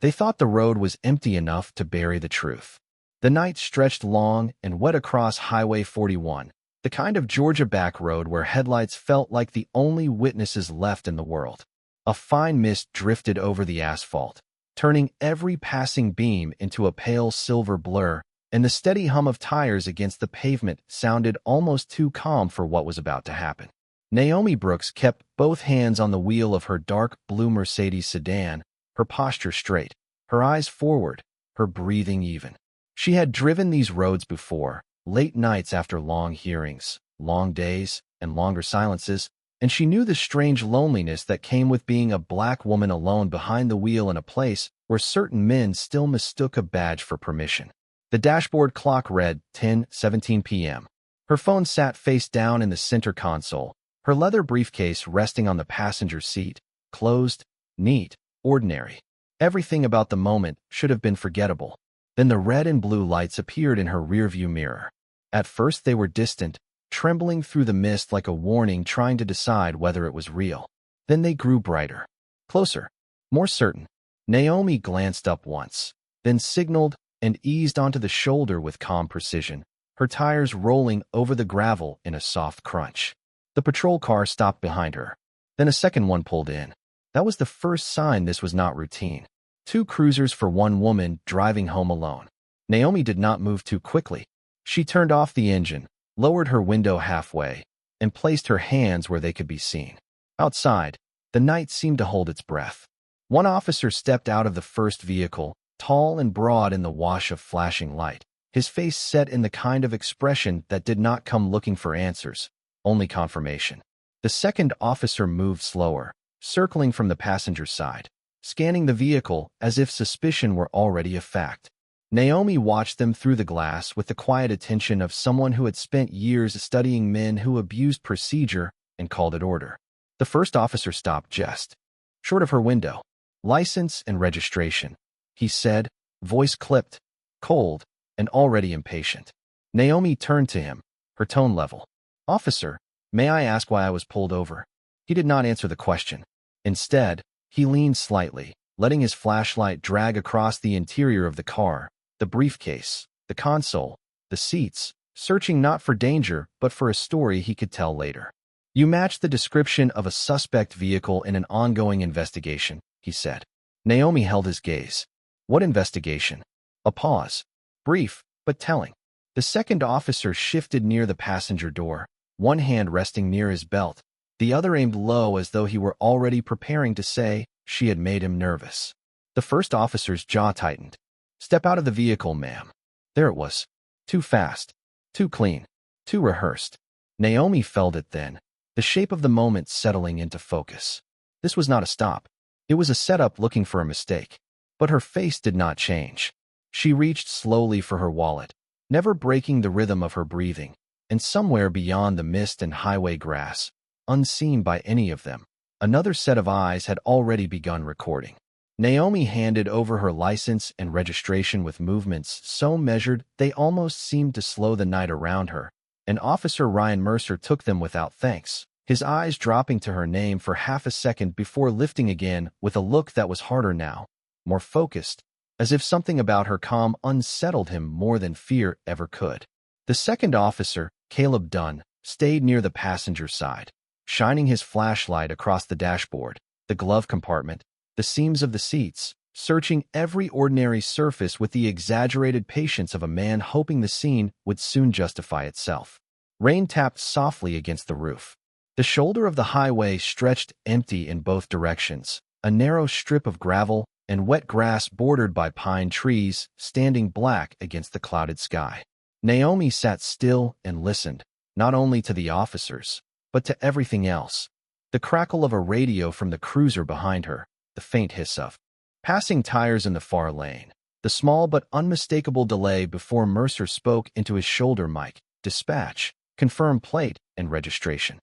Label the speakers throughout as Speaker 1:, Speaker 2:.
Speaker 1: They thought the road was empty enough to bury the truth. The night stretched long and wet across Highway 41, the kind of Georgia back road where headlights felt like the only witnesses left in the world. A fine mist drifted over the asphalt, turning every passing beam into a pale silver blur, and the steady hum of tires against the pavement sounded almost too calm for what was about to happen. Naomi Brooks kept both hands on the wheel of her dark blue Mercedes sedan, her posture straight, her eyes forward, her breathing even. She had driven these roads before, late nights after long hearings, long days, and longer silences, and she knew the strange loneliness that came with being a black woman alone behind the wheel in a place where certain men still mistook a badge for permission. The dashboard clock read 10:17 p.m. Her phone sat face down in the center console, her leather briefcase resting on the passenger seat, closed, neat, ordinary. Everything about the moment should have been forgettable. Then the red and blue lights appeared in her rearview mirror. At first they were distant, trembling through the mist like a warning trying to decide whether it was real. Then they grew brighter, closer, more certain. Naomi glanced up once, then signaled and eased onto the shoulder with calm precision, her tires rolling over the gravel in a soft crunch. The patrol car stopped behind her. Then a second one pulled in. That was the first sign this was not routine. 2 cruisers for one woman driving home alone. Naomi did not move too quickly. She turned off the engine, lowered her window halfway, and placed her hands where they could be seen. Outside, the night seemed to hold its breath. One officer stepped out of the first vehicle, tall and broad in the wash of flashing light, his face set in the kind of expression that did not come looking for answers, only confirmation. The second officer moved slower, circling from the passenger side, scanning the vehicle as if suspicion were already a fact. Naomi watched them through the glass with the quiet attention of someone who had spent years studying men who abused procedure and called it order. The first officer stopped just short of her window. "License and registration," he said, voice clipped, cold, and already impatient. Naomi turned to him, her tone level. "Officer, may I ask why I was pulled over?" He did not answer the question. Instead, he leaned slightly, letting his flashlight drag across the interior of the car, the briefcase, the console, the seats, searching not for danger but for a story he could tell later. "You match the description of a suspect vehicle in an ongoing investigation," he said. Naomi held his gaze. "What investigation?" A pause. Brief, but telling. The second officer shifted near the passenger door, one hand resting near his belt, the other aimed low as though he were already preparing to say she had made him nervous. The first officer's jaw tightened. "Step out of the vehicle, ma'am." There it was. Too fast. Too clean. Too rehearsed. Naomi felt it then, the shape of the moment settling into focus. This was not a stop. It was a setup looking for a mistake. But her face did not change. She reached slowly for her wallet, never breaking the rhythm of her breathing, and somewhere beyond the mist and highway grass, unseen by any of them, another set of eyes had already begun recording. Naomi handed over her license and registration with movements so measured they almost seemed to slow the night around her, and Officer Ryan Mercer took them without thanks, his eyes dropping to her name for half a second before lifting again with a look that was harder now, more focused, as if something about her calm unsettled him more than fear ever could. The second officer, Caleb Dunn, stayed near the passenger side, shining his flashlight across the dashboard, the glove compartment, the seams of the seats, searching every ordinary surface with the exaggerated patience of a man hoping the scene would soon justify itself. Rain tapped softly against the roof. The shoulder of the highway stretched empty in both directions, a narrow strip of gravel and wet grass bordered by pine trees standing black against the clouded sky. Naomi sat still and listened, not only to the officers, but to everything else. The crackle of a radio from the cruiser behind her, the faint hiss of passing tires in the far lane, the small but unmistakable delay before Mercer spoke into his shoulder mic, dispatch, confirm plate, and registration.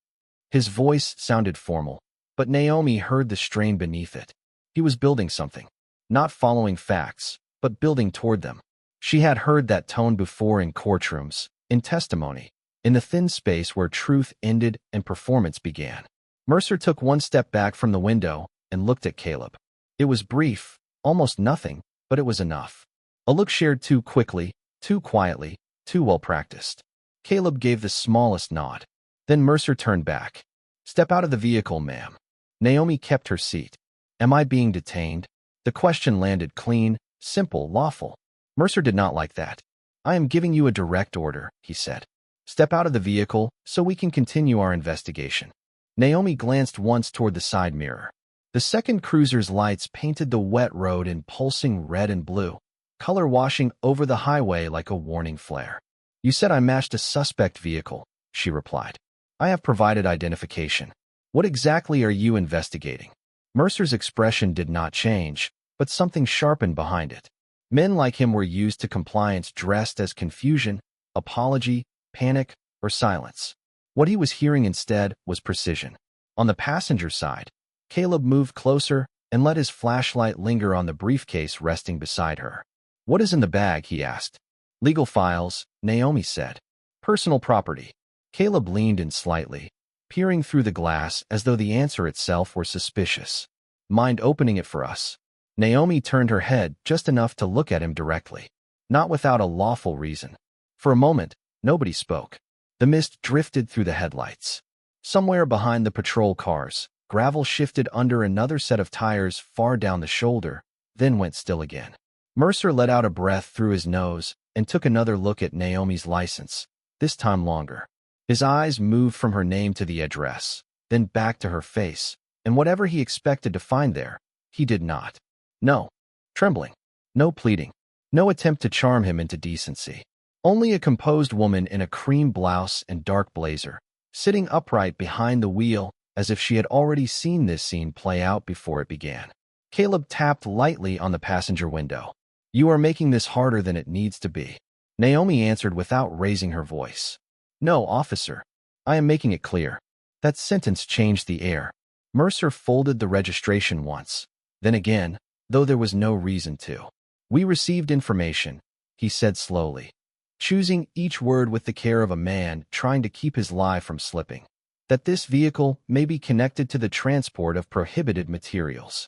Speaker 1: His voice sounded formal, but Naomi heard the strain beneath it. He was building something, not following facts, but building toward them. She had heard that tone before in courtrooms, in testimony, in the thin space where truth ended and performance began. Mercer took one step back from the window and looked at Caleb. It was brief, Almost nothing, but it was enough. A look shared too quickly, too quietly, too well practiced. Caleb gave the smallest nod. Then Mercer turned back. "Step out of the vehicle, ma'am." Naomi kept her seat. "Am I being detained?" The question landed clean, simple, lawful. Mercer did not like that. "I am giving you a direct order," he said. "Step out of the vehicle so we can continue our investigation." Naomi glanced once toward the side mirror. The second cruiser's lights painted the wet road in pulsing red and blue, color washing over the highway like a warning flare. "You said I matched a suspect vehicle," she replied. "I have provided identification. What exactly are you investigating?" Mercer's expression did not change, but something sharpened behind it. Men like him were used to compliance dressed as confusion, apology, panic, or silence. What he was hearing instead was precision. On the passenger side, Caleb moved closer and let his flashlight linger on the briefcase resting beside her. "What is in the bag?" he asked. "Legal files," Naomi said. "Personal property." Caleb leaned in slightly, peering through the glass as though the answer itself were suspicious. "Mind opening it for us?" Naomi turned her head just enough to look at him directly, not without a lawful reason. For a moment, nobody spoke. The mist drifted through the headlights. Somewhere behind the patrol cars, gravel shifted under another set of tires far down the shoulder, then went still again. Mercer let out a breath through his nose and took another look at Naomi's license, this time longer. His eyes moved from her name to the address, then back to her face, and whatever he expected to find there, he did not. No trembling, no pleading, no attempt to charm him into decency. Only a composed woman in a cream blouse and dark blazer, sitting upright behind the wheel as if she had already seen this scene play out before it began. Caleb tapped lightly on the passenger window. "You are making this harder than it needs to be." Naomi answered without raising her voice. "No, officer. I am making it clear." That sentence changed the air. Mercer folded the registration once, then again, though there was no reason to. "We received information," he said slowly, choosing each word with the care of a man trying to keep his lie from slipping, "that this vehicle may be connected to the transport of prohibited materials."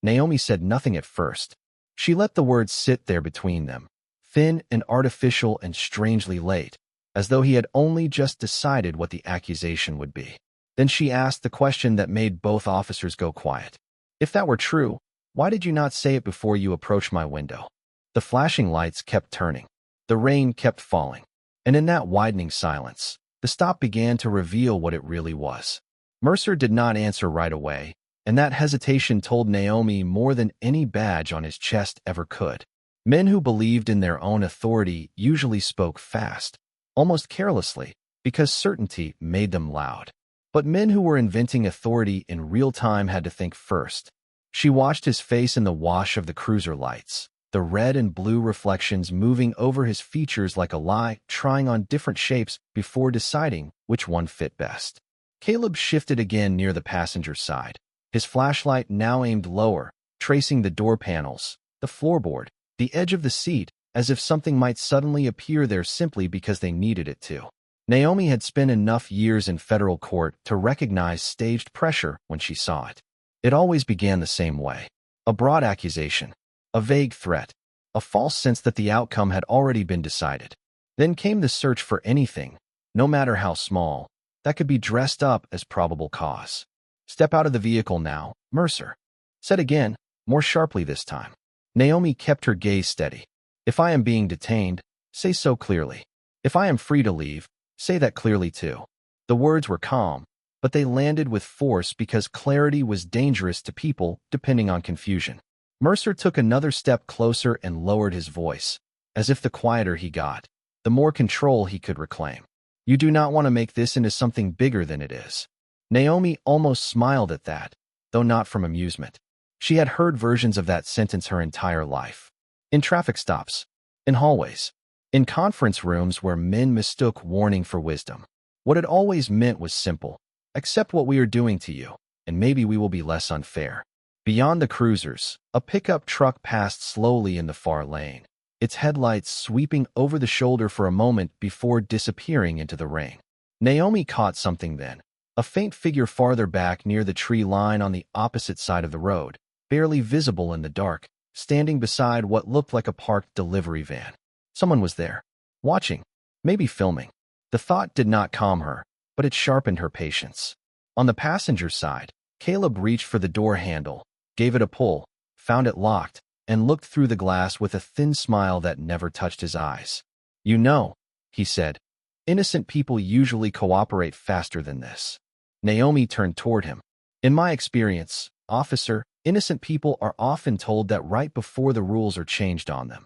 Speaker 1: Naomi said nothing at first. She let the words sit there between them, thin and artificial and strangely late, as though he had only just decided what the accusation would be. Then she asked the question that made both officers go quiet. "If that were true, why did you not say it before you approached my window?" The flashing lights kept turning. The rain kept falling. And in that widening silence, the stop began to reveal what it really was. Mercer did not answer right away, and that hesitation told Naomi more than any badge on his chest ever could. Men who believed in their own authority usually spoke fast, almost carelessly, because certainty made them loud. But men who were inventing authority in real time had to think first. She watched his face in the wash of the cruiser lights, the red and blue reflections moving over his features like a lie, trying on different shapes before deciding which one fit best. Caleb shifted again near the passenger side, his flashlight now aimed lower, tracing the door panels, the floorboard, the edge of the seat, as if something might suddenly appear there simply because they needed it to. Naomi had spent enough years in federal court to recognize staged pressure when she saw it. It always began the same way. A broad accusation, a vague threat, a false sense that the outcome had already been decided. Then came the search for anything, no matter how small, that could be dressed up as probable cause. "Step out of the vehicle now," Mercer said again, more sharply this time. Naomi kept her gaze steady. "If I am being detained, say so clearly. If I am free to leave, say that clearly too." The words were calm, but they landed with force because clarity was dangerous to people depending on confusion. Mercer took another step closer and lowered his voice, as if the quieter he got, the more control he could reclaim. "You do not want to make this into something bigger than it is." Naomi almost smiled at that, though not from amusement. She had heard versions of that sentence her entire life. In traffic stops, in hallways, in conference rooms where men mistook warning for wisdom. What it always meant was simple. Accept what we are doing to you, and maybe we will be less unfair. Beyond the cruisers, a pickup truck passed slowly in the far lane, its headlights sweeping over the shoulder for a moment before disappearing into the rain. Naomi caught something then, a faint figure farther back near the tree line on the opposite side of the road, barely visible in the dark, standing beside what looked like a parked delivery van. Someone was there, watching, maybe filming. The thought did not calm her, but it sharpened her patience. On the passenger side, Caleb reached for the door handle, gave it a pull, found it locked, and looked through the glass with a thin smile that never touched his eyes. "You know," he said, "innocent people usually cooperate faster than this." Naomi turned toward him. "In my experience, officer, innocent people are often told that right before the rules are changed on them."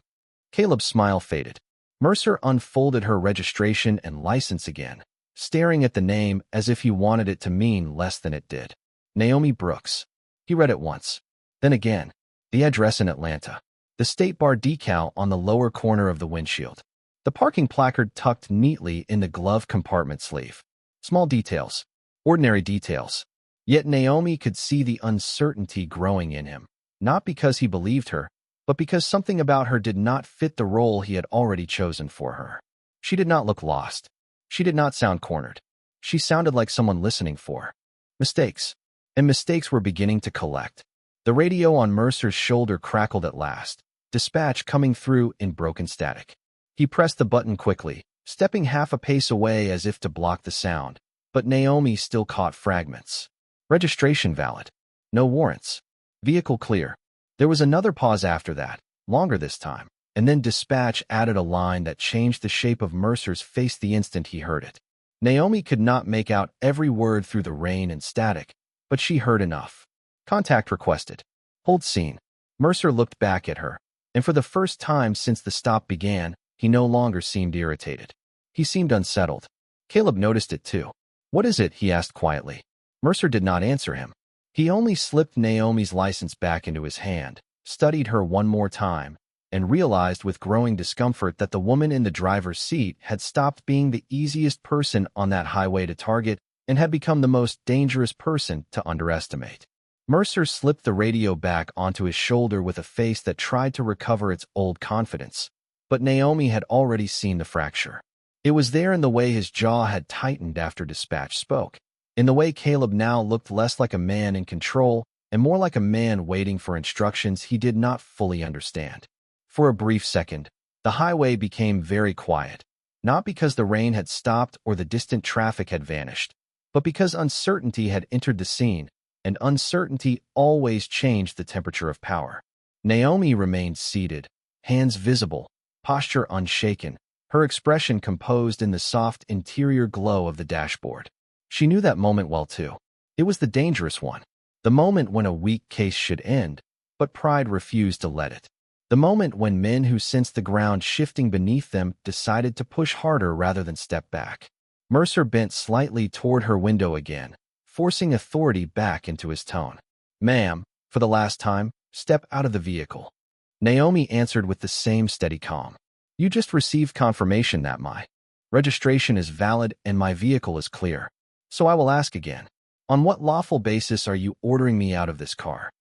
Speaker 1: Caleb's smile faded. Mercer unfolded her registration and license again, staring at the name as if he wanted it to mean less than it did. Naomi Brooks. He read it once, then again. The address in Atlanta. The State Bar decal on the lower corner of the windshield. The parking placard tucked neatly in the glove compartment sleeve. Small details. Ordinary details. Yet Naomi could see the uncertainty growing in him, not because he believed her, but because something about her did not fit the role he had already chosen for her. She did not look lost. She did not sound cornered. She sounded like someone listening for mistakes. And mistakes were beginning to collect. The radio on Mercer's shoulder crackled at last, dispatch coming through in broken static. He pressed the button quickly, stepping half a pace away as if to block the sound, but Naomi still caught fragments. Registration valid. No warrants. Vehicle clear. There was another pause after that, longer this time, and then dispatch added a line that changed the shape of Mercer's face the instant he heard it. Naomi could not make out every word through the rain and static, but she heard enough. Contact requested. Hold scene. Mercer looked back at her, and for the first time since the stop began, he no longer seemed irritated. He seemed unsettled. Caleb noticed it too. "What is it?" he asked quietly. Mercer did not answer him. He only slipped Naomi's license back into his hand, studied her one more time, and realized with growing discomfort that the woman in the driver's seat had stopped being the easiest person on that highway to target and had become the most dangerous person to underestimate. Mercer slipped the radio back onto his shoulder with a face that tried to recover its old confidence, but Naomi had already seen the fracture. It was there in the way his jaw had tightened after dispatch spoke, in the way Caleb now looked less like a man in control and more like a man waiting for instructions he did not fully understand. For a brief second, the highway became very quiet, not because the rain had stopped or the distant traffic had vanished, but because uncertainty had entered the scene, and uncertainty always changed the temperature of power. Naomi remained seated, hands visible, posture unshaken, her expression composed in the soft interior glow of the dashboard. She knew that moment well too. It was the dangerous one, the moment when a weak case should end, but pride refused to let it. The moment when men who sensed the ground shifting beneath them decided to push harder rather than step back. Mercer bent slightly toward her window again, forcing authority back into his tone. "Ma'am, for the last time, step out of the vehicle." Naomi answered with the same steady calm. "You just received confirmation that my registration is valid and my vehicle is clear. So I will ask again. On what lawful basis are you ordering me out of this car?"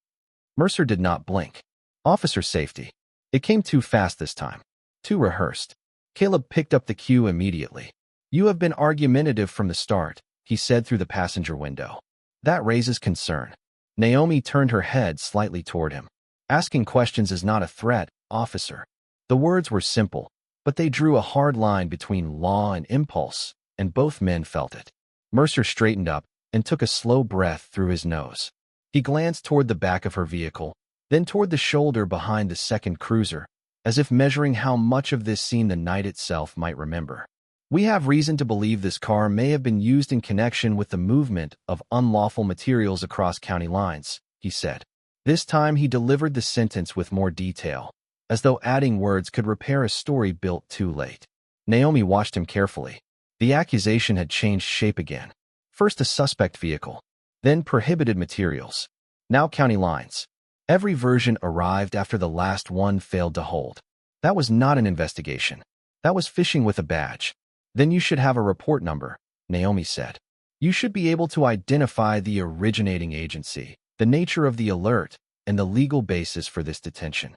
Speaker 1: Mercer did not blink. Officer safety. It came too fast this time. Too rehearsed. Caleb picked up the cue immediately. "You have been argumentative from the start," he said through the passenger window. "That raises concern." Naomi turned her head slightly toward him. "Asking questions is not a threat, officer." The words were simple, but they drew a hard line between law and impulse, and both men felt it. Mercer straightened up and took a slow breath through his nose. He glanced toward the back of her vehicle, then toward the shoulder behind the second cruiser, as if measuring how much of this scene the night itself might remember. "We have reason to believe this car may have been used in connection with the movement of unlawful materials across county lines," he said. This time he delivered the sentence with more detail, as though adding words could repair a story built too late. Naomi watched him carefully. The accusation had changed shape again. First a suspect vehicle, then prohibited materials. Now county lines. Every version arrived after the last one failed to hold. That was not an investigation. That was fishing with a badge. "Then you should have a report number," Naomi said. "You should be able to identify the originating agency, the nature of the alert, and the legal basis for this detention."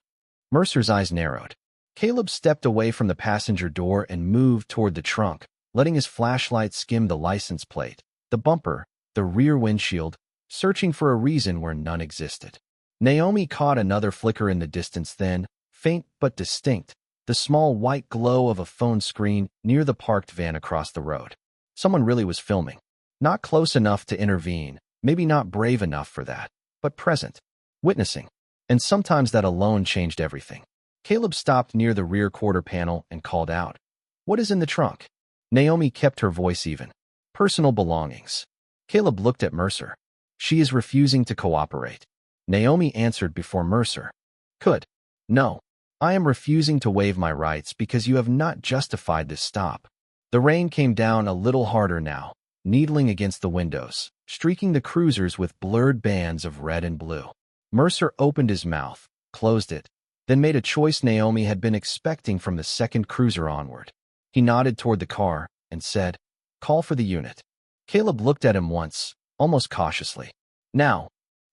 Speaker 1: Mercer's eyes narrowed. Caleb stepped away from the passenger door and moved toward the trunk, letting his flashlight skim the license plate, the bumper, the rear windshield, searching for a reason where none existed. Naomi caught another flicker in the distance then, faint but distinct, the small white glow of a phone screen near the parked van across the road. Someone really was filming. Not close enough to intervene, maybe not brave enough for that, but present, witnessing. And sometimes that alone changed everything. Caleb stopped near the rear quarter panel and called out, "What is in the trunk?" Naomi kept her voice even. "Personal belongings." Caleb looked at Mercer. "She is refusing to cooperate." Naomi answered before Mercer could. "No. I am refusing to waive my rights because you have not justified this stop." The rain came down a little harder now, needling against the windows, streaking the cruisers with blurred bands of red and blue. Mercer opened his mouth, closed it, then made a choice Naomi had been expecting from the second cruiser onward. He nodded toward the car and said, "Call for the unit." Caleb looked at him once, almost cautiously. Now,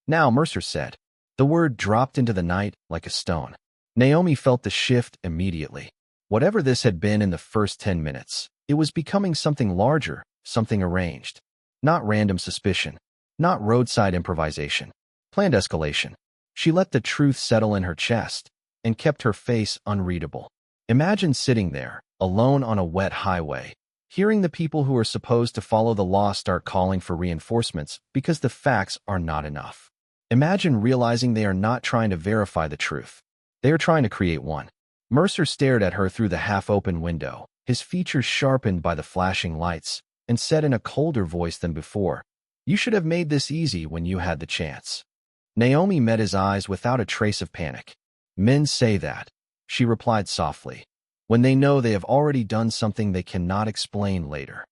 Speaker 1: Mercer said. The word dropped into the night like a stone. Naomi felt the shift immediately. Whatever this had been in the first 10 minutes, it was becoming something larger, something arranged. Not random suspicion. Not roadside improvisation. Planned escalation. She let the truth settle in her chest and kept her face unreadable. Imagine sitting there, alone on a wet highway, hearing the people who are supposed to follow the law start calling for reinforcements because the facts are not enough. Imagine realizing they are not trying to verify the truth. They are trying to create one. Mercer stared at her through the half-open window, his features sharpened by the flashing lights, and said in a colder voice than before, "You should have made this easy when you had the chance." Naomi met his eyes without a trace of panic. "Men say that," she replied softly, "when they know they have already done something they cannot explain later."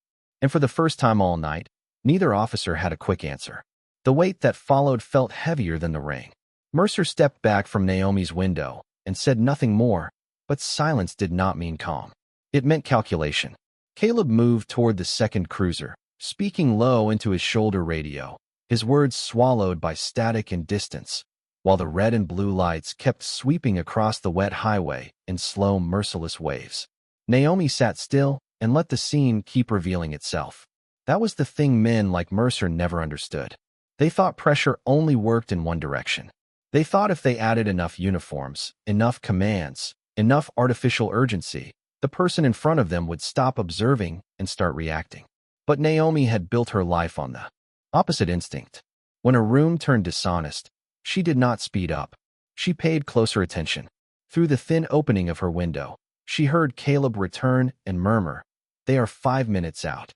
Speaker 1: And for the first time all night, neither officer had a quick answer. The weight that followed felt heavier than the rain. Mercer stepped back from Naomi's window and said nothing more, but silence did not mean calm. It meant calculation. Caleb moved toward the second cruiser, speaking low into his shoulder radio, his words swallowed by static and distance, while the red and blue lights kept sweeping across the wet highway in slow, merciless waves. Naomi sat still and let the scene keep revealing itself. That was the thing men like Mercer never understood. They thought pressure only worked in one direction. They thought if they added enough uniforms, enough commands, enough artificial urgency, the person in front of them would stop observing and start reacting. But Naomi had built her life on the opposite instinct. When a room turned dishonest, she did not speed up. She paid closer attention. Through the thin opening of her window, she heard Caleb return and murmur, "They are 5 minutes out."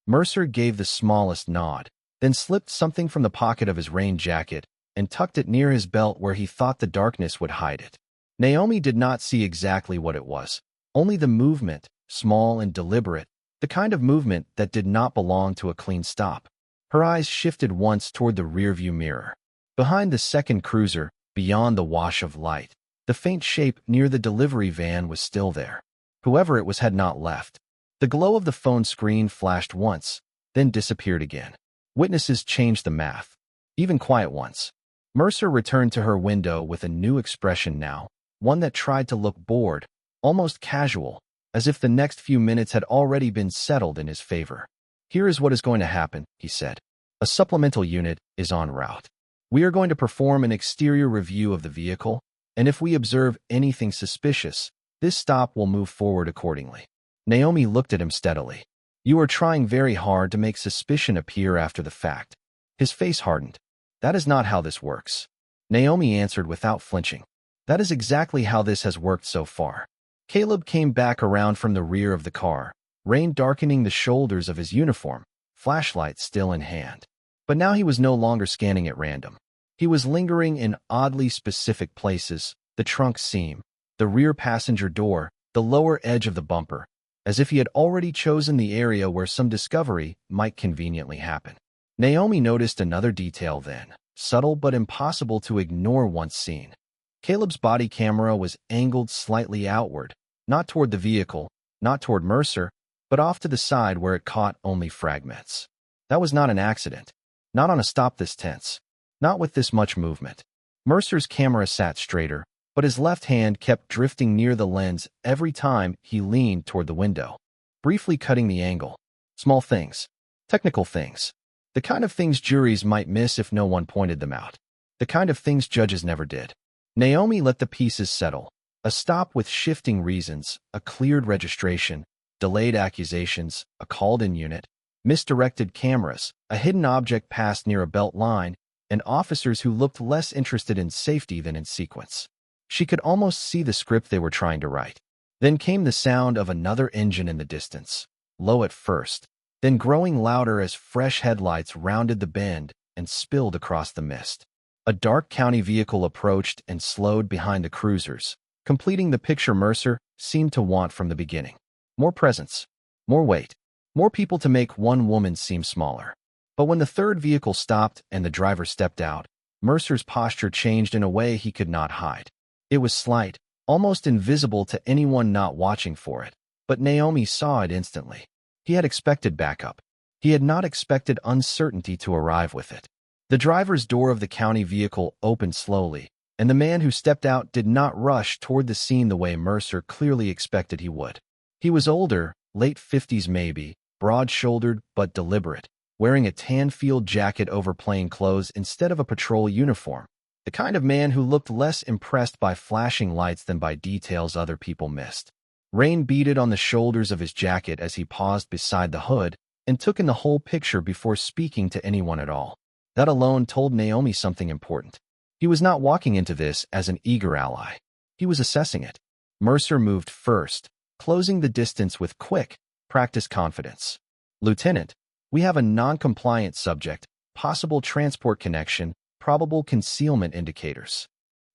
Speaker 1: Mercer gave the smallest nod, then slipped something from the pocket of his rain jacket and tucked it near his belt where he thought the darkness would hide it. Naomi did not see exactly what it was, only the movement, small and deliberate, the kind of movement that did not belong to a clean stop. Her eyes shifted once toward the rearview mirror. Behind the second cruiser, beyond the wash of light, the faint shape near the delivery van was still there. Whoever it was had not left. The glow of the phone screen flashed once, then disappeared again. Witnesses changed the math, even quiet ones. Mercer returned to her window with a new expression now, one that tried to look bored, almost casual, as if the next few minutes had already been settled in his favor. "Here is what is going to happen," he said. "A supplemental unit is en route. We are going to perform an exterior review of the vehicle, and if we observe anything suspicious, this stop will move forward accordingly." Naomi looked at him steadily. "You are trying very hard to make suspicion appear after the fact." His face hardened. "That is not how this works." Naomi answered without flinching. "That is exactly how this has worked so far." Caleb came back around from the rear of the car, rain darkening the shoulders of his uniform, flashlight still in hand. But now he was no longer scanning at random. He was lingering in oddly specific places, the trunk seam, the rear passenger door, the lower edge of the bumper, as if he had already chosen the area where some discovery might conveniently happen. Naomi noticed another detail then, subtle but impossible to ignore once seen. Caleb's body camera was angled slightly outward, not toward the vehicle, not toward Mercer, but off to the side where it caught only fragments. That was not an accident. Not on a stop this tense. Not with this much movement. Mercer's camera sat straighter, but his left hand kept drifting near the lens every time he leaned toward the window, briefly cutting the angle. Small things. Technical things. The kind of things juries might miss if no one pointed them out. The kind of things judges never did. Naomi let the pieces settle. A stop with shifting reasons, a cleared registration, delayed accusations, a called-in unit, misdirected cameras, a hidden object passed near a belt line, and officers who looked less interested in safety than in sequence. She could almost see the script they were trying to write. Then came the sound of another engine in the distance, low at first, then growing louder as fresh headlights rounded the bend and spilled across the mist. A dark county vehicle approached and slowed behind the cruisers, completing the picture Mercer seemed to want from the beginning. More presence, more weight, more people to make one woman seem smaller. But when the third vehicle stopped and the driver stepped out, Mercer's posture changed in a way he could not hide. It was slight, almost invisible to anyone not watching for it, but Naomi saw it instantly. He had expected backup. He had not expected uncertainty to arrive with it. The driver's door of the county vehicle opened slowly, and the man who stepped out did not rush toward the scene the way Mercer clearly expected he would. He was older, late 50s maybe, broad-shouldered but deliberate, wearing a tan field jacket over plain clothes instead of a patrol uniform, the kind of man who looked less impressed by flashing lights than by details other people missed. Rain beaded on the shoulders of his jacket as he paused beside the hood and took in the whole picture before speaking to anyone at all. That alone told Naomi something important. He was not walking into this as an eager ally. He was assessing it. Mercer moved first, closing the distance with quick, practiced confidence. "Lieutenant, we have a non-compliant subject, possible transport connection, probable concealment indicators."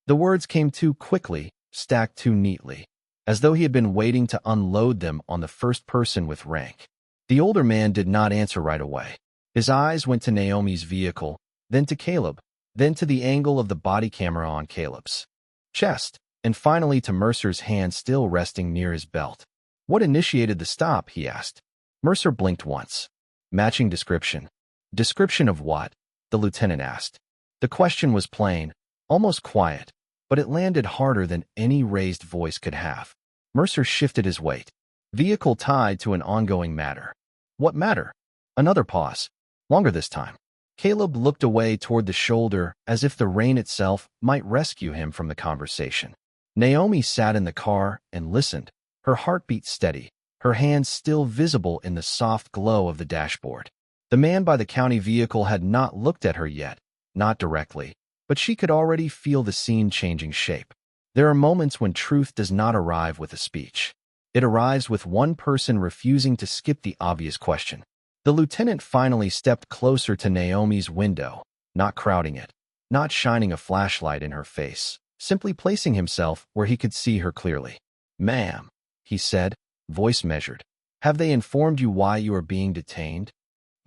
Speaker 1: The words came too quickly, stacked too neatly, as though he had been waiting to unload them on the first person with rank. The older man did not answer right away. His eyes went to Naomi's vehicle, then to Caleb, then to the angle of the body camera on Caleb's chest, and finally to Mercer's hand still resting near his belt. "What initiated the stop?" he asked. Mercer blinked once. "Matching description." "Description of what?" the lieutenant asked. The question was plain, almost quiet, but it landed harder than any raised voice could have. Mercer shifted his weight. "Vehicle tied to an ongoing matter." "What matter?" Another pause, longer this time. Caleb looked away toward the shoulder as if the rain itself might rescue him from the conversation. Naomi sat in the car and listened, her heartbeat steady, her hands still visible in the soft glow of the dashboard. The man by the county vehicle had not looked at her yet, not directly, but she could already feel the scene changing shape. There are moments when truth does not arrive with a speech. It arrives with one person refusing to skip the obvious question. The lieutenant finally stepped closer to Naomi's window, not crowding it, not shining a flashlight in her face, simply placing himself where he could see her clearly. "Ma'am," he said, voice measured, "have they informed you why you are being detained?"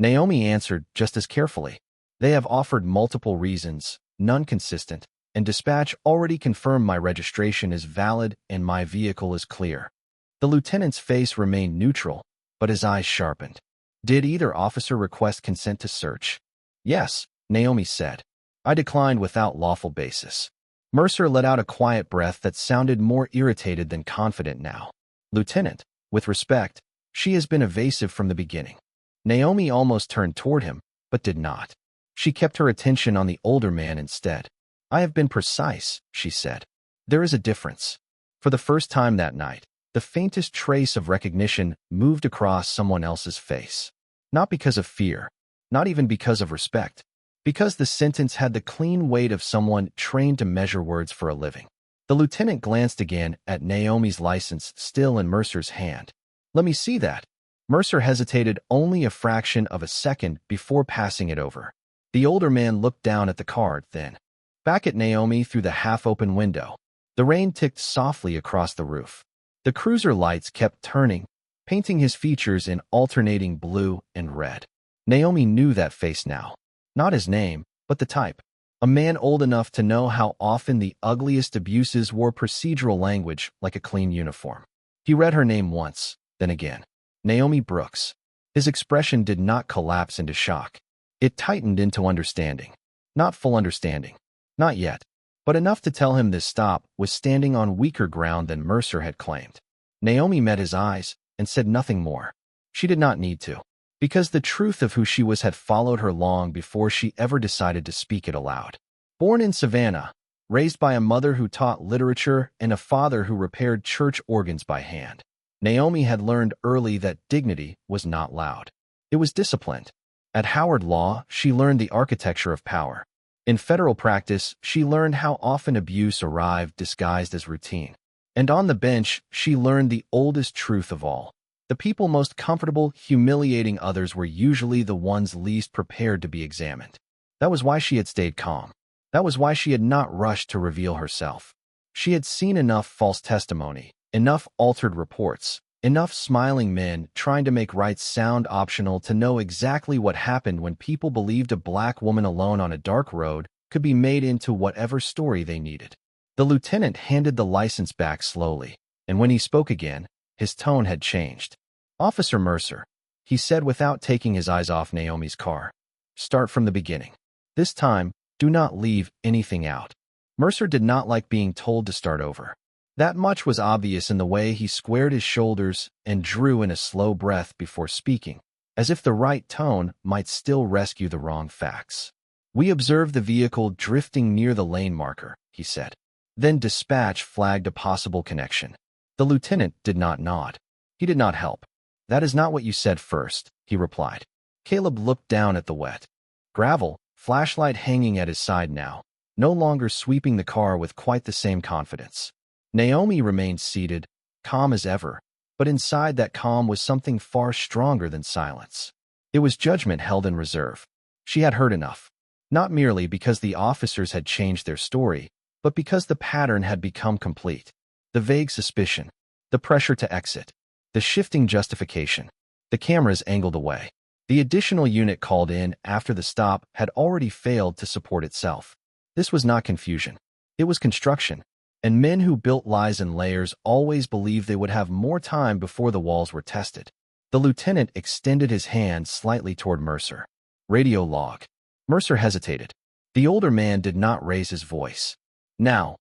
Speaker 1: Naomi answered just as carefully. "They have offered multiple reasons, none consistent, and dispatch already confirmed my registration is valid and my vehicle is clear." The lieutenant's face remained neutral, but his eyes sharpened. "Did either officer request consent to search?" "Yes," Naomi said. "I declined without lawful basis." Mercer let out a quiet breath that sounded more irritated than confident now. "Lieutenant, with respect, she has been evasive from the beginning." Naomi almost turned toward him, but did not. She kept her attention on the older man instead. "I have been precise," she said. "There is a difference." For the first time that night, the faintest trace of recognition moved across someone else's face. Not because of fear, not even because of respect, because the sentence had the clean weight of someone trained to measure words for a living. The lieutenant glanced again at Naomi's license still in Mercer's hand. "Let me see that." Mercer hesitated only a fraction of a second before passing it over. The older man looked down at the card, then back at Naomi through the half-open window. The rain ticked softly across the roof. The cruiser lights kept turning, painting his features in alternating blue and red. Naomi knew that face now. Not his name, but the type. A man old enough to know how often the ugliest abuses wore procedural language like a clean uniform. He read her name once, then again. Naomi Brooks. His expression did not collapse into shock. It tightened into understanding. Not full understanding. Not yet. But enough to tell him this stop was standing on weaker ground than Mercer had claimed. Naomi met his eyes and said nothing more. She did not need to, because the truth of who she was had followed her long before she ever decided to speak it aloud. Born in Savannah, raised by a mother who taught literature and a father who repaired church organs by hand, Naomi had learned early that dignity was not loud. It was disciplined. At Howard Law, she learned the architecture of power. In federal practice, she learned how often abuse arrived disguised as routine. And on the bench, she learned the oldest truth of all. The people most comfortable humiliating others were usually the ones least prepared to be examined. That was why she had stayed calm. That was why she had not rushed to reveal herself. She had seen enough false testimony, enough altered reports, enough smiling men trying to make rights sound optional to know exactly what happened when people believed a black woman alone on a dark road could be made into whatever story they needed. The lieutenant handed the license back slowly, and when he spoke again, his tone had changed. "Officer Mercer," he said without taking his eyes off Naomi's car. "Start from the beginning. This time, do not leave anything out." Mercer did not like being told to start over. That much was obvious in the way he squared his shoulders and drew in a slow breath before speaking, as if the right tone might still rescue the wrong facts. "We observed the vehicle drifting near the lane marker," he said. Then dispatch flagged a possible connection. The lieutenant did not nod. He did not help. "That is not what you said first," he replied. Caleb looked down at the wet gravel, flashlight hanging at his side now, no longer sweeping the car with quite the same confidence. Naomi remained seated, calm as ever, but inside that calm was something far stronger than silence. It was judgment held in reserve. She had heard enough, not merely because the officers had changed their story, but because the pattern had become complete. The vague suspicion, the pressure to exit, the shifting justification, the cameras angled away. The additional unit called in after the stop had already failed to support itself. This was not confusion. It was construction, and men who built lies in layers always believed they would have more time before the walls were tested. The lieutenant extended his hand slightly toward Mercer. "Radio log." Mercer hesitated. The older man did not raise his voice. "Now."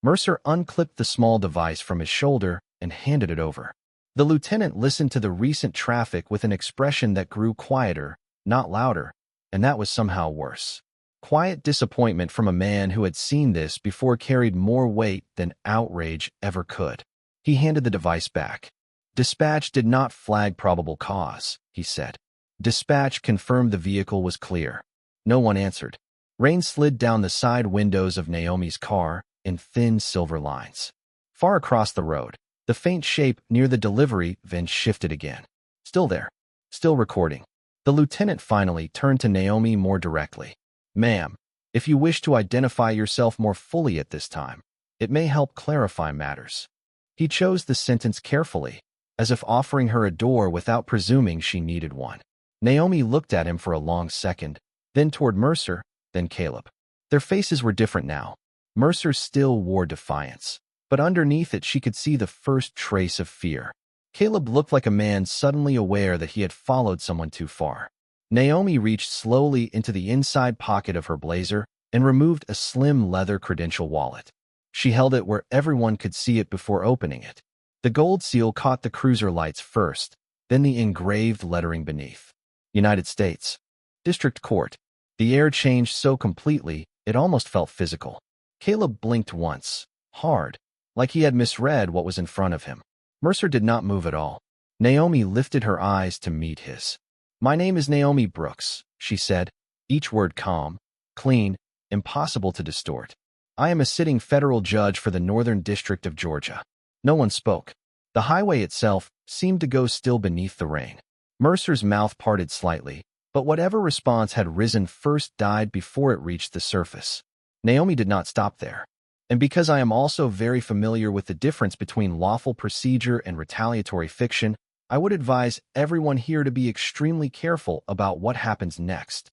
Speaker 1: Mercer unclipped the small device from his shoulder and handed it over. The lieutenant listened to the recent traffic with an expression that grew quieter, not louder, and that was somehow worse. Quiet disappointment from a man who had seen this before carried more weight than outrage ever could. He handed the device back. "Dispatch did not flag probable cause," he said. Dispatch confirmed the vehicle was clear. No one answered. Rain slid down the side windows of Naomi's car in thin silver lines. Far across the road, the faint shape near the delivery van shifted again. Still there. Still recording. The lieutenant finally turned to Naomi more directly. "Ma'am, if you wish to identify yourself more fully at this time, it may help clarify matters." He chose the sentence carefully, as if offering her a door without presuming she needed one. Naomi looked at him for a long second, then toward Mercer, then Caleb. Their faces were different now. Mercer still wore defiance, but underneath it she could see the first trace of fear. Caleb looked like a man suddenly aware that he had followed someone too far. Naomi reached slowly into the inside pocket of her blazer and removed a slim leather credential wallet. She held it where everyone could see it before opening it. The gold seal caught the cruiser lights first, then the engraved lettering beneath. United States District Court. The air changed so completely, it almost felt physical. Caleb blinked once, hard, like he had misread what was in front of him. Mercer did not move at all. Naomi lifted her eyes to meet his. "My name is Naomi Brooks," she said, each word calm, clean, impossible to distort. "I am a sitting federal judge for the Northern District of Georgia." No one spoke. The highway itself seemed to go still beneath the rain. Mercer's mouth parted slightly, but whatever response had risen first died before it reached the surface. Naomi did not stop there. "And because I am also very familiar with the difference between lawful procedure and retaliatory fiction, I would advise everyone here to be extremely careful about what happens next."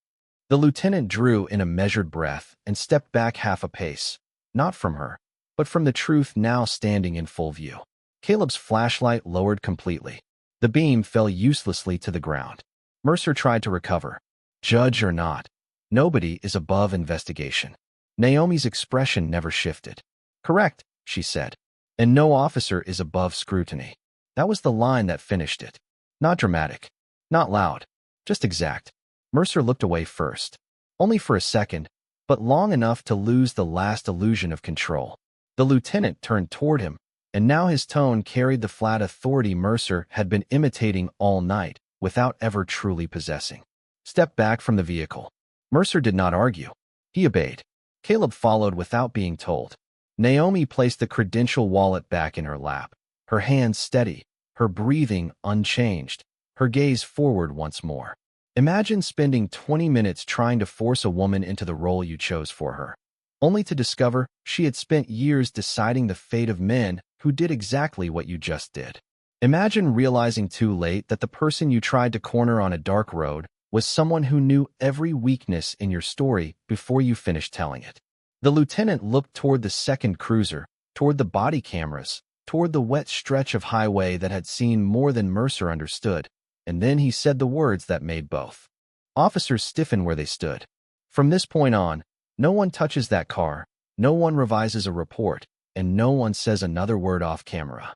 Speaker 1: The lieutenant drew in a measured breath and stepped back half a pace, not from her, but from the truth now standing in full view. Caleb's flashlight lowered completely. The beam fell uselessly to the ground. Mercer tried to recover. Judge or not, nobody is above investigation. Naomi's expression never shifted. "Correct," she said, "and no officer is above scrutiny." That was the line that finished it. Not dramatic, not loud, just exact. Mercer looked away first. Only for a second, but long enough to lose the last illusion of control. The lieutenant turned toward him, and now his tone carried the flat authority Mercer had been imitating all night without ever truly possessing. Step back from the vehicle. Mercer did not argue. He obeyed. Caleb followed without being told. Naomi placed the credential wallet back in her lap, her hands steady, her breathing unchanged, her gaze forward once more. Imagine spending 20 minutes trying to force a woman into the role you chose for her, only to discover she had spent years deciding the fate of men who did exactly what you just did. Imagine realizing too late that the person you tried to corner on a dark road was someone who knew every weakness in your story before you finished telling it. The lieutenant looked toward the second cruiser, toward the body cameras, toward the wet stretch of highway that had seen more than Mercer understood, and then he said the words that made both officers stiffen where they stood. From this point on, no one touches that car, no one revises a report, and no one says another word off camera.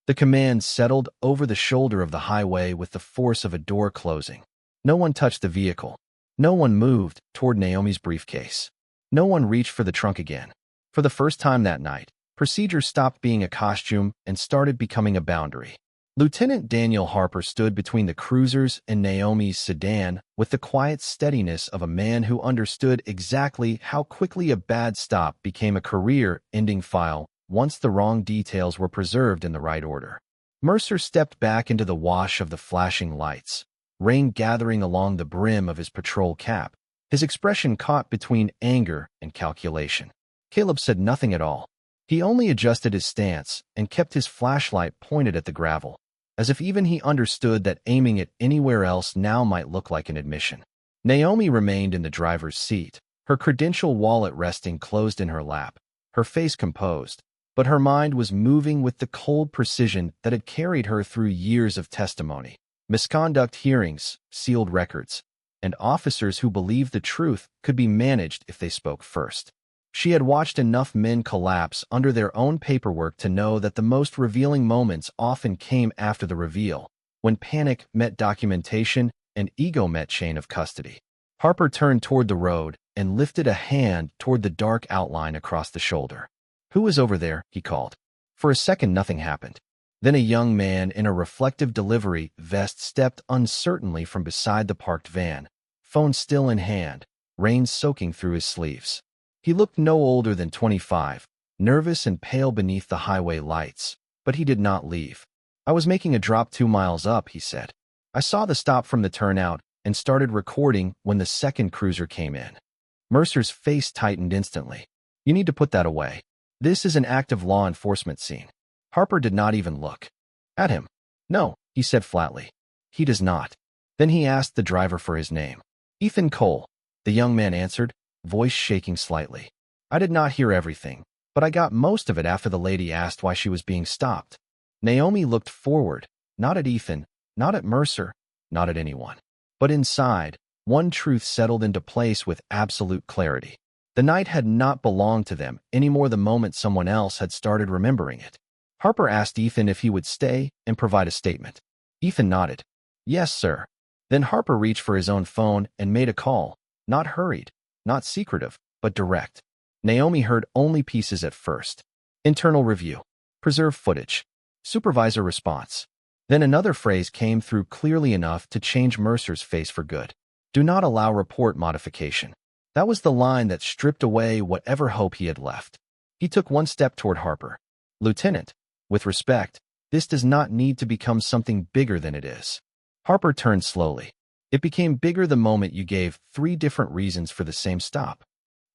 Speaker 1: The command settled over the shoulder of the highway with the force of a door closing. No one touched the vehicle. No one moved toward Naomi's briefcase. No one reached for the trunk again. For the first time that night, procedure stopped being a costume and started becoming a boundary. Lieutenant Daniel Harper stood between the cruisers and Naomi's sedan with the quiet steadiness of a man who understood exactly how quickly a bad stop became a career-ending file once the wrong details were preserved in the right order. Mercer stepped back into the wash of the flashing lights, rain gathering along the brim of his patrol cap, his expression caught between anger and calculation. Caleb said nothing at all. He only adjusted his stance and kept his flashlight pointed at the gravel, as if even he understood that aiming it anywhere else now might look like an admission. Naomi remained in the driver's seat, her credential wallet resting closed in her lap, her face composed, but her mind was moving with the cold precision that had carried her through years of testimony, misconduct hearings, sealed records, and officers who believed the truth could be managed if they spoke first. She had watched enough men collapse under their own paperwork to know that the most revealing moments often came after the reveal, when panic met documentation and ego met chain of custody. Harper turned toward the road and lifted a hand toward the dark outline across the shoulder. "Who is over there?" he called. For a second, nothing happened. Then a young man in a reflective delivery vest stepped uncertainly from beside the parked van, phone still in hand, rain soaking through his sleeves. He looked no older than 25, nervous and pale beneath the highway lights, but he did not leave. "I was making a drop 2 miles up," he said. "I saw the stop from the turnout and started recording when the second cruiser came in." Mercer's face tightened instantly. "You need to put that away. This is an active law enforcement scene." Harper did not even look at him. "No," he said flatly. "He does not." Then he asked the driver for his name. "Ethan Cole," the young man answered, voice shaking slightly. "I did not hear everything, but I got most of it after the lady asked why she was being stopped." Naomi looked forward, not at Ethan, not at Mercer, not at anyone. But inside, one truth settled into place with absolute clarity. The night had not belonged to them any more the moment someone else had started remembering it. Harper asked Ethan if he would stay and provide a statement. Ethan nodded. "Yes, sir." Then Harper reached for his own phone and made a call, not hurried, not secretive, but direct. Naomi heard only pieces at first. Internal review. Preserve footage. Supervisor response. Then another phrase came through clearly enough to change Mercer's face for good. "Do not allow report modification." That was the line that stripped away whatever hope he had left. He took one step toward Harper. "Lieutenant, with respect, this does not need to become something bigger than it is." Harper turned slowly. "It became bigger the moment you gave 3 different reasons for the same stop."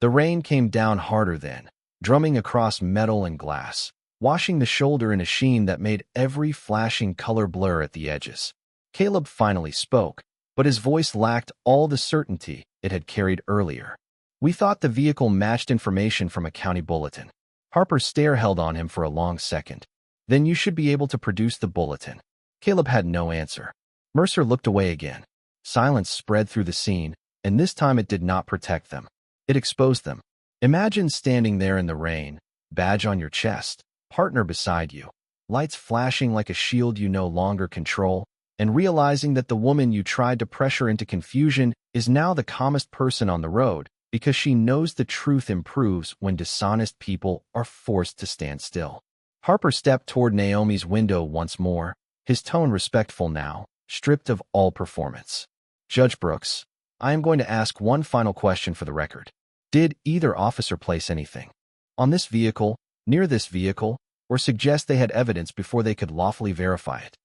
Speaker 1: The rain came down harder then, drumming across metal and glass, washing the shoulder in a sheen that made every flashing color blur at the edges. Caleb finally spoke, but his voice lacked all the certainty it had carried earlier. "We thought the vehicle matched information from a county bulletin." Harper's stare held on him for a long second. "Then you should be able to produce the bulletin." Caleb had no answer. Mercer looked away again. Silence spread through the scene, and this time it did not protect them. It exposed them. Imagine standing there in the rain, badge on your chest, partner beside you, lights flashing like a shield you no longer control, and realizing that the woman you tried to pressure into confusion is now the calmest person on the road, because she knows the truth improves when dishonest people are forced to stand still. Harper stepped toward Naomi's window once more, his tone respectful now, stripped of all performance. Judge Brooks, I am going to ask one final question for the record. Did either officer place anything on this vehicle, near this vehicle, or suggest they had evidence before they could lawfully verify it?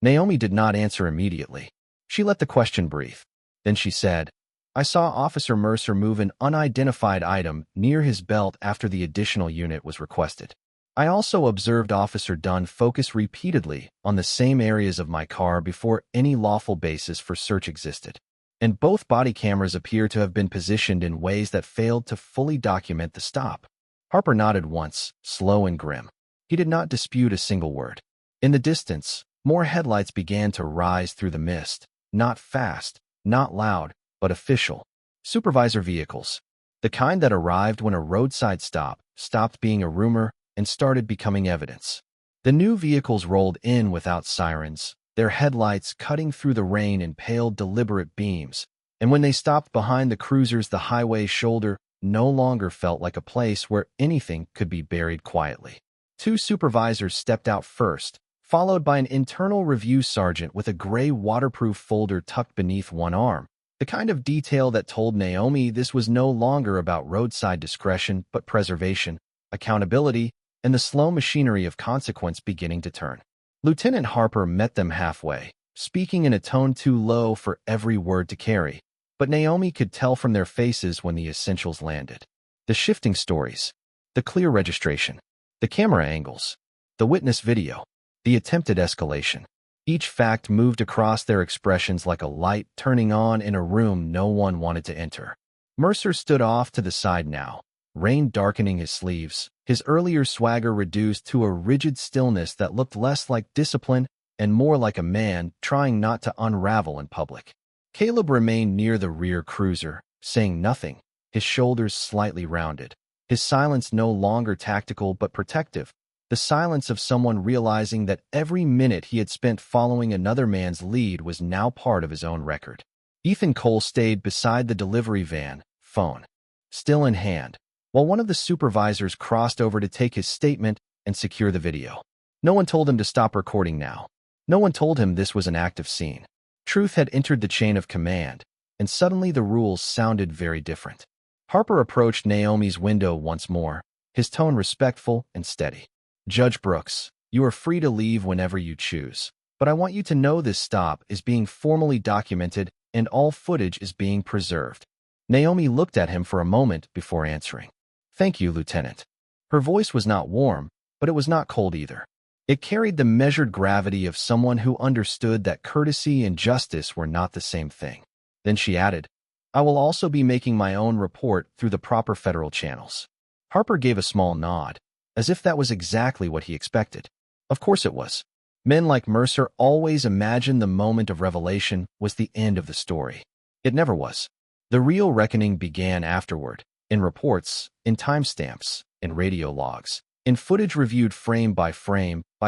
Speaker 1: Naomi did not answer immediately. She let the question breathe. Then she said, I saw Officer Mercer move an unidentified item near his belt after the additional unit was requested. I also observed Officer Dunn focus repeatedly on the same areas of my car before any lawful basis for search existed. And both body cameras appear to have been positioned in ways that failed to fully document the stop. Harper nodded once, slow and grim. He did not dispute a single word. In the distance, more headlights began to rise through the mist, not fast, not loud, but official. Supervisor vehicles. The kind that arrived when a roadside stop stopped being a rumor and started becoming evidence. The new vehicles rolled in without sirens, their headlights cutting through the rain in pale, deliberate beams, and when they stopped behind the cruisers, the highway shoulder no longer felt like a place where anything could be buried quietly. Two supervisors stepped out first, followed by an internal review sergeant with a gray waterproof folder tucked beneath one arm, the kind of detail that told Naomi this was no longer about roadside discretion but preservation, accountability, and the slow machinery of consequence beginning to turn. Lieutenant Harper met them halfway, speaking in a tone too low for every word to carry, but Naomi could tell from their faces when the essentials landed. The shifting stories, the clear registration, the camera angles, the witness video, the attempted escalation. Each fact moved across their expressions like a light turning on in a room no one wanted to enter. Mercer stood off to the side now, rain darkening his sleeves, his earlier swagger reduced to a rigid stillness that looked less like discipline and more like a man trying not to unravel in public. Caleb remained near the rear cruiser, saying nothing, his shoulders slightly rounded, his silence no longer tactical but protective, the silence of someone realizing that every minute he had spent following another man's lead was now part of his own record. Ethan Cole stayed beside the delivery van, phone still in hand, while one of the supervisors crossed over to take his statement and secure the video. No one told him to stop recording now. No one told him this was an active scene. Truth had entered the chain of command, and suddenly the rules sounded very different. Harper approached Naomi's window once more, his tone respectful and steady. Judge Brooks, you are free to leave whenever you choose, but I want you to know this stop is being formally documented and all footage is being preserved. Naomi looked at him for a moment before answering. Thank you, Lieutenant. Her voice was not warm, but it was not cold either. It carried the measured gravity of someone who understood that courtesy and justice were not the same thing. Then she added, I will also be making my own report through the proper federal channels. Harper gave a small nod, as if that was exactly what he expected. Of course it was. Men like Mercer always imagined the moment of revelation was the end of the story. It never was. The real reckoning began afterward, in reports, in timestamps, in radio logs, in footage reviewed frame by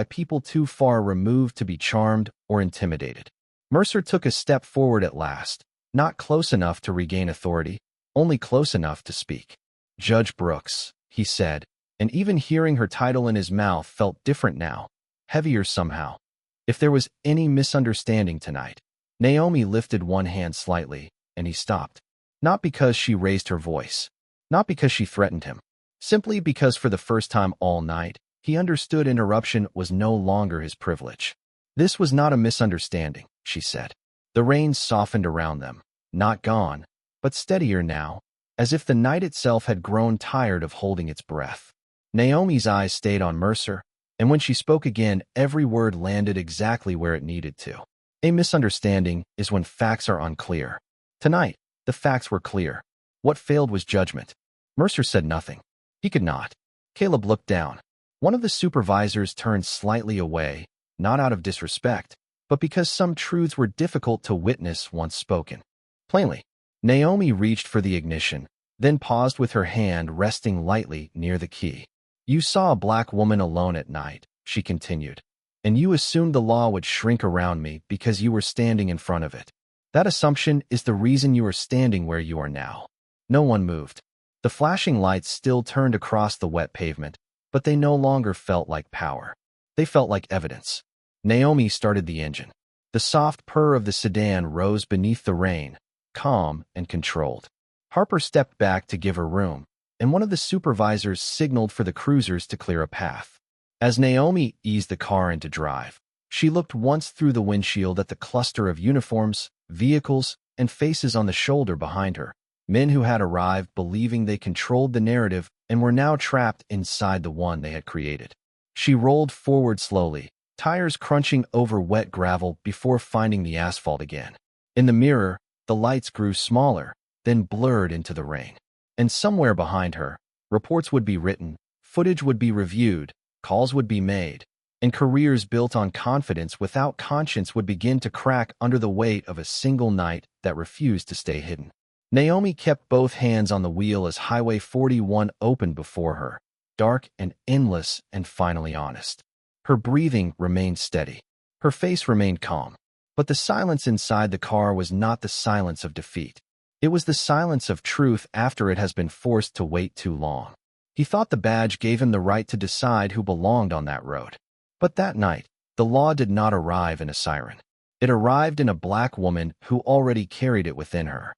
Speaker 1: people too far removed to be charmed or intimidated. Mercer took a step forward at last, not close enough to regain authority, only close enough to speak. Judge Brooks, he said, and even hearing her title in his mouth felt different now, heavier somehow. If there was any misunderstanding tonight, Naomi lifted one hand slightly, and he stopped. Not because she raised her voice, not because she threatened him, simply because for the first time all night, he understood interruption was no longer his privilege. This was not a misunderstanding, she said. The rain softened around them, not gone, but steadier now, as if the night itself had grown tired of holding its breath. Naomi's eyes stayed on Mercer, and when she spoke again, every word landed exactly where it needed to. A misunderstanding is when facts are unclear. Tonight, the facts were clear. What failed was judgment. Mercer said nothing. He could not. Caleb looked down. One of the supervisors turned slightly away, not out of disrespect, but because some truths were difficult to witness once spoken. Plainly, Naomi reached for the ignition, then paused with her hand resting lightly near the key. You saw a black woman alone at night, she continued, and you assumed the law would shrink around me because you were standing in front of it. That assumption is the reason you are standing where you are now. No one moved. The flashing lights still turned across the wet pavement, but they no longer felt like power. They felt like evidence. Naomi started the engine. The soft purr of the sedan rose beneath the rain, calm and controlled. Harper stepped back to give her room, and one of the supervisors signaled for the cruisers to clear a path. As Naomi eased the car into drive, she looked once through the windshield at the cluster of uniforms, vehicles, and faces on the shoulder behind her. Men who had arrived believing they controlled the narrative and were now trapped inside the one they had created. She rolled forward slowly, tires crunching over wet gravel before finding the asphalt again. In the mirror, the lights grew smaller, then blurred into the rain. And somewhere behind her, reports would be written, footage would be reviewed, calls would be made, and careers built on confidence without conscience would begin to crack under the weight of a single night that refused to stay hidden. Naomi kept both hands on the wheel as Highway 41 opened before her, dark and endless and finally honest. Her breathing remained steady. Her face remained calm. But the silence inside the car was not the silence of defeat. It was the silence of truth after it has been forced to wait too long. He thought the badge gave him the right to decide who belonged on that road. But that night, the law did not arrive in a siren. It arrived in a black woman who already carried it within her.